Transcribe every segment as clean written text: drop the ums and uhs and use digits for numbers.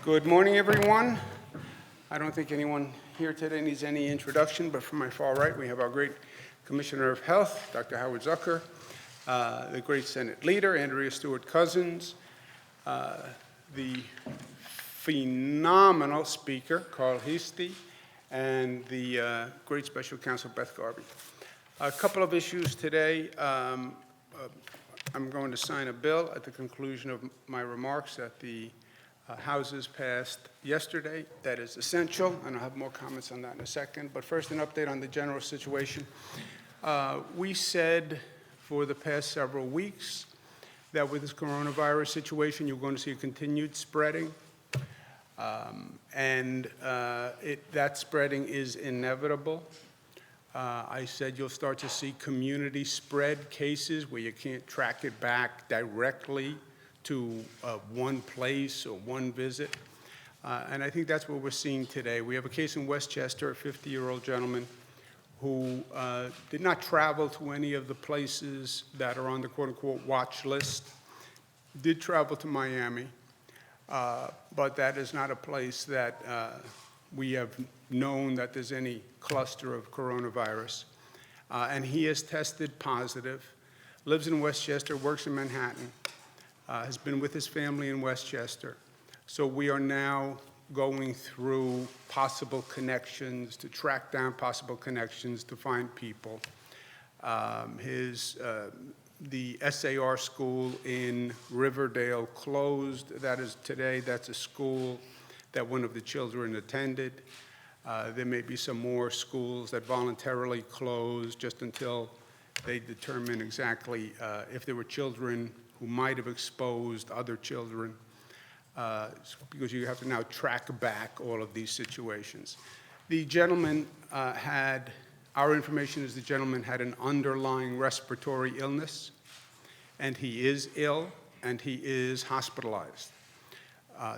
Good morning, everyone. I don't think anyone here today needs any introduction, but from my far right, we have our great Commissioner of Health, Dr. Howard Zucker, the great Senate Leader, Andrea Stewart-Cousins, the phenomenal Speaker, Carl Heastie, and the great Special Counsel, Beth Garvey. A couple of issues today. I'm going to sign a bill at the conclusion of my remarks that the Houses passed yesterday. That is essential, and I'll have more comments on that in a second. But first, an update on the general situation. We said for the past several weeks that with this coronavirus situation, you're going to see a continued spreading. That spreading is inevitable. I said you'll start to see community spread cases where you can't track it back directly to one place or one visit. And I think that's what we're seeing today. We have a case in Westchester, a 50-year-old gentleman who did not travel to any of the places that are on the quote-unquote watch list, did travel to Miami, but that is not a place that we have known that there's any cluster of coronavirus. And he has tested positive, lives in Westchester, works in Manhattan, has been with his family in Westchester. So we are now going through possible connections to track down possible connections to find people. The SAR school in Riverdale closed. That is today. That's a school that one of the children attended. There may be some more schools that voluntarily close just until they determine exactly if there were children who might have exposed other children, because you have to now track back all of these situations. The gentleman our information is the gentleman had an underlying respiratory illness, and he is ill, and he is hospitalized.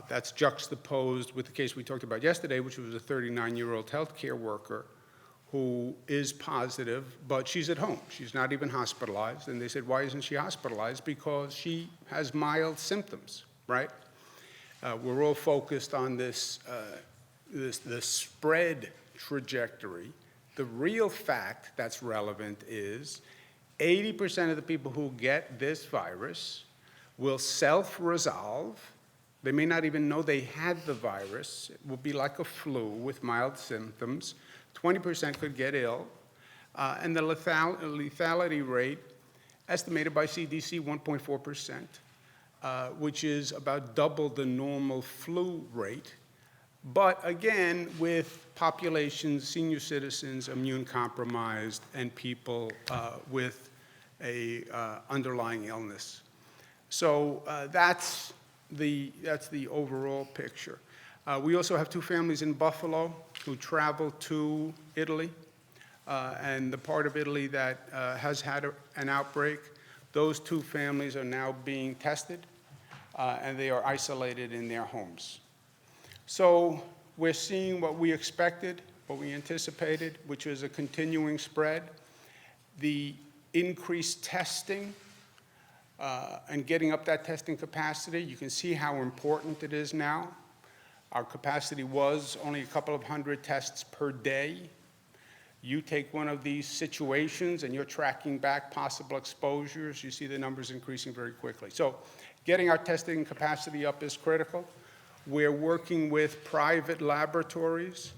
That's juxtaposed with the case we talked about yesterday, which was a 39-year-old healthcare worker who is positive, but she's at home. She's not even hospitalized. And they said, why isn't she hospitalized? Because she has mild symptoms, right? We're all focused on the spread trajectory. The real fact that's relevant is 80% of the people who get this virus will self-resolve. They may not even know they had the virus. It will be like a flu with mild symptoms. 20% could get ill. And the lethality rate, estimated by CDC, 1.4%, which is about double the normal flu rate. But again, with populations, senior citizens, immune compromised, and people with a underlying illness. So that's the overall picture. We also have two families in Buffalo who traveled to Italy, and the part of Italy that has had an outbreak. Those two families are now being tested, and they are isolated in their homes. So we're seeing what we expected, what we anticipated, which is a continuing spread. The increased testing and getting up that testing capacity, you can see how important it is now. Our capacity was only a couple of hundred tests per day. You take one of these situations and you're tracking back possible exposures, you see the numbers increasing very quickly. So getting our testing capacity up is critical. We're working with private laboratories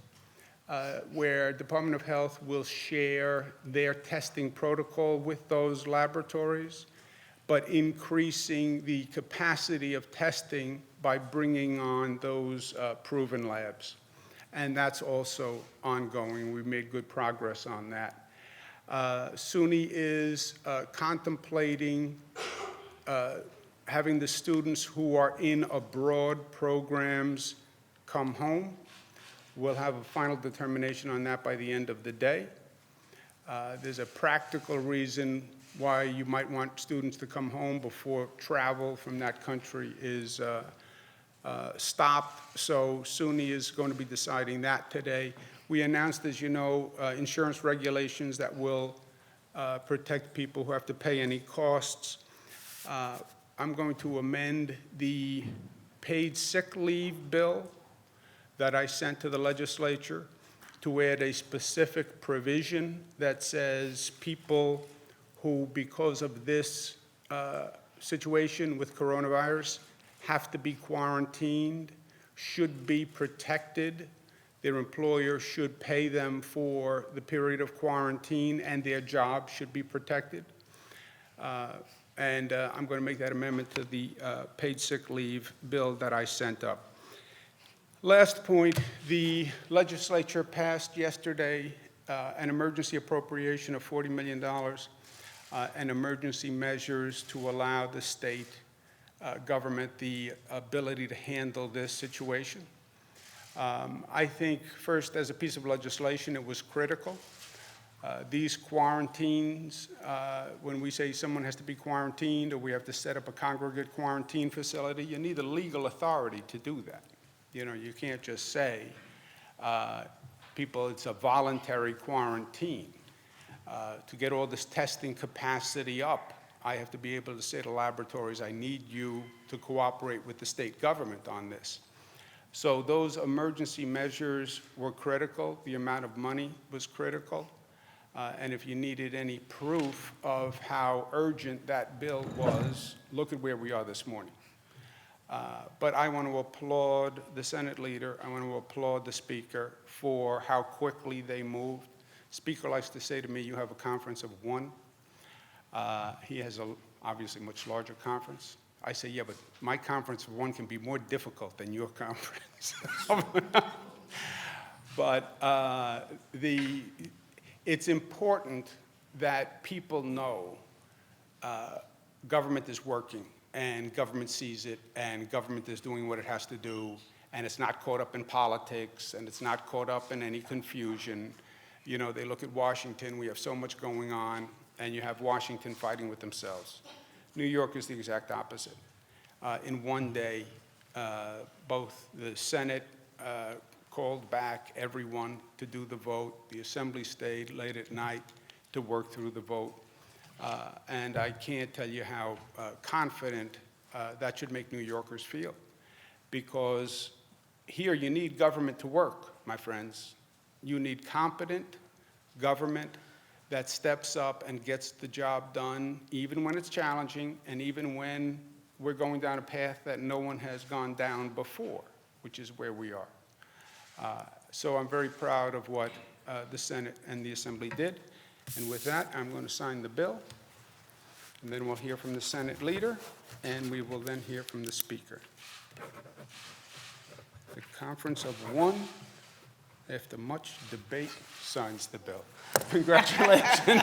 where Department of Health will share their testing protocol with those laboratories, but increasing the capacity of testing by bringing on those proven labs. And that's also ongoing. We've made good progress on that. SUNY is contemplating having the students who are in abroad programs come home. We'll have a final determination on that by the end of the day. There's a practical reason why you might want students to come home before travel from that country is stopped. So SUNY is going to be deciding that today. We announced, as you know, insurance regulations that will protect people who have to pay any costs. I'm going to amend the paid sick leave bill that I sent to the legislature to add a specific provision that says people who, because of this situation with coronavirus, have to be quarantined, should be protected. Their employer should pay them for the period of quarantine, and their job should be protected. I'm going to make that amendment to the paid sick leave bill that I sent up. Last point, the legislature passed yesterday an emergency appropriation of $40 million and emergency measures to allow the state government the ability to handle this situation. I think, first, as a piece of legislation, it was critical. These quarantines, when we say someone has to be quarantined or we have to set up a congregate quarantine facility, you need the legal authority to do that. You know, you can't just say, people, it's a voluntary quarantine. To get all this testing capacity up, I have to be able to say to laboratories, I need you to cooperate with the state government on this. So those emergency measures were critical. The amount of money was critical. And if you needed any proof of how urgent that bill was, look at where we are this morning. But I want to applaud the Senate leader. I want to applaud the Speaker for how quickly they moved. Speaker likes to say to me, you have a conference of one. He has a obviously much larger conference. I say, yeah, but my conference of one can be more difficult than your conference. But it's important that people know government is working, and government sees it, and government is doing what it has to do, and it's not caught up in politics, and it's not caught up in any confusion. You know, they look at Washington, we have so much going on, and you have Washington fighting with themselves. New York is the exact opposite. In one day, both the Senate called back everyone to do the vote. The Assembly stayed late at night to work through the vote. And I can't tell you how confident that should make New Yorkers feel. Because here you need government to work, my friends. You need competent government that steps up and gets the job done, even when it's challenging and even when we're going down a path that no one has gone down before, which is where we are. So I'm very proud of what the Senate and the Assembly did. And with that, I'm going to sign the bill. And then we'll hear from the Senate leader, and we will then hear from the Speaker. The conference of one, after much debate, signs the bill. Congratulations.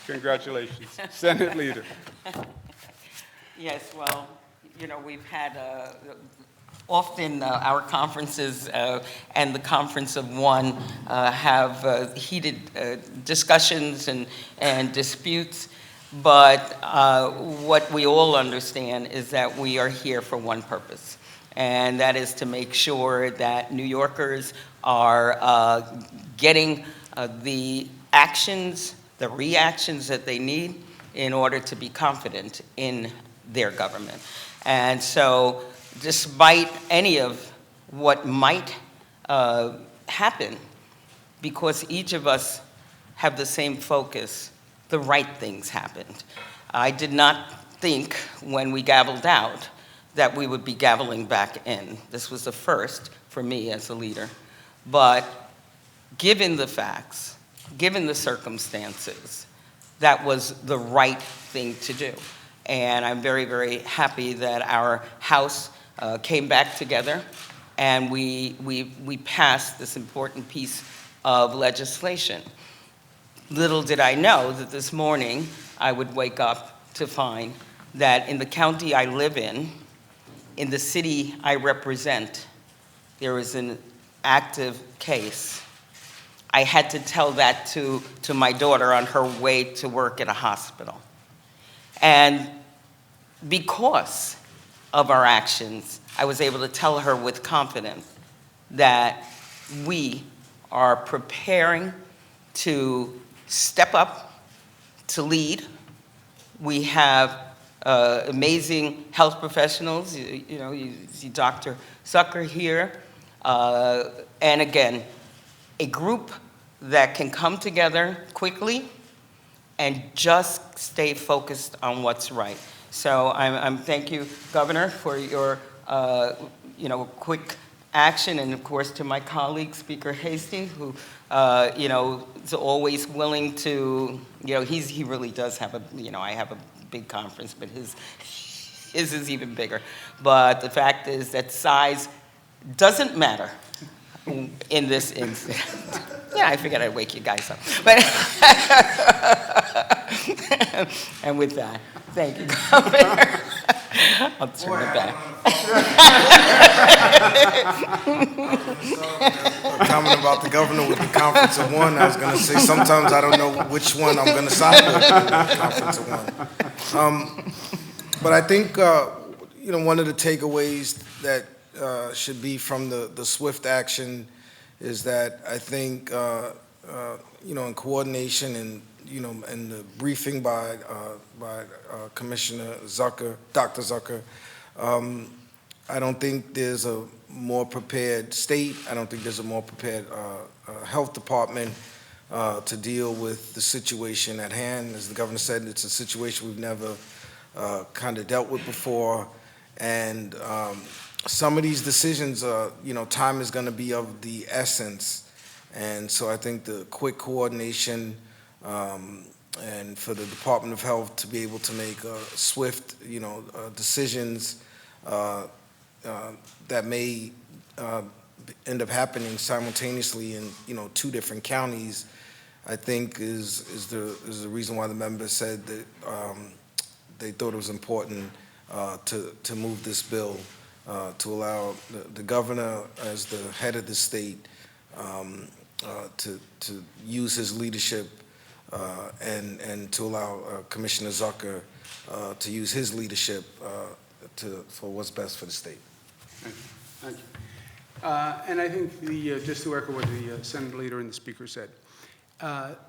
Congratulations. Senate leader. Yes, well, you know, we've had often our conferences and the Conference of One have heated discussions and disputes, but what we all understand is that we are here for one purpose, and that is to make sure that New Yorkers are getting the actions, the reactions that they need in order to be confident in their government. And so, despite any of what might happen, because each of us have the same focus, the right things happened. I did not think when we gavelled out that we would be gaveling back in. This was a first for me as a leader. But given the facts, given the circumstances, that was the right thing to do. And I'm very, very happy that our House came back together and we passed this important piece of legislation. Little did I know that this morning I would wake up to find that in the county I live in the city I represent, there is an active case. I had to tell that to my daughter on her way to work at a hospital. And because of our actions, I was able to tell her with confidence that we are preparing to step up, to lead. We have amazing health professionals. You know, you see Dr. Zucker here. And again, a group that can come together quickly and just stay focused on what's right. So I'm thank you, Governor, for your quick action, and of course to my colleague, Speaker Hastings, who is always willing to, he really does have I have a big conference, but his is even bigger. But the fact is that size doesn't matter in this instance. Yeah, I figured I'd wake you guys up. But and with that, thank you, Governor. I'll turn it back. A comment about the governor with the conference of one. I was going to say sometimes I don't know which one I'm going to side with the conference of one. But I think one of the takeaways that should be from the swift action is that I think in coordination and and the briefing by Commissioner Zucker, Dr. Zucker, I don't think there's a more prepared state. I don't think there's a more prepared health department to deal with the situation at hand. As the governor said, it's a situation we've never kind of dealt with before, and some of these decisions, time is going to be of the essence, and so I think the quick coordination and for the Department of Health to be able to make swift, decisions that may end up happening simultaneously in, two different counties, I think is the reason why the members said that they thought it was important to move this bill to allow the governor as the head of the state to use his leadership and to allow Commissioner Zucker to use his leadership for what's best for the state. Thank you. And I think just to echo what the Senate leader and the speaker said,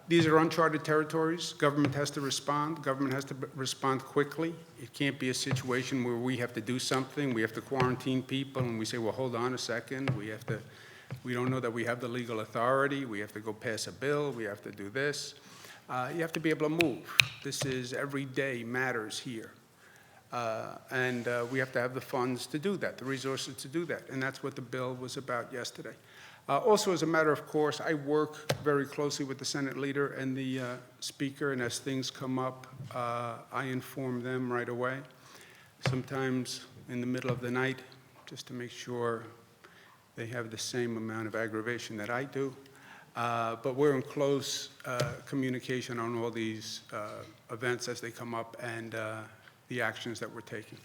these are uncharted territories. Government has to respond. Government has to respond quickly. It can't be a situation where we have to do something. We have to quarantine people, and we say, well, hold on a second. We don't know that we have the legal authority. We have to go pass a bill. We have to do this. You have to be able to move. This is every day matters here. And we have to have the funds to do that, the resources to do that. And that's what the bill was about yesterday. Also, as a matter of course, I work very closely with the Senate leader and the speaker, and as things come up, I inform them right away, sometimes in the middle of the night, just to make sure they have the same amount of aggravation that I do. But we're in close communication on all these events as they come up and the actions that we're taking.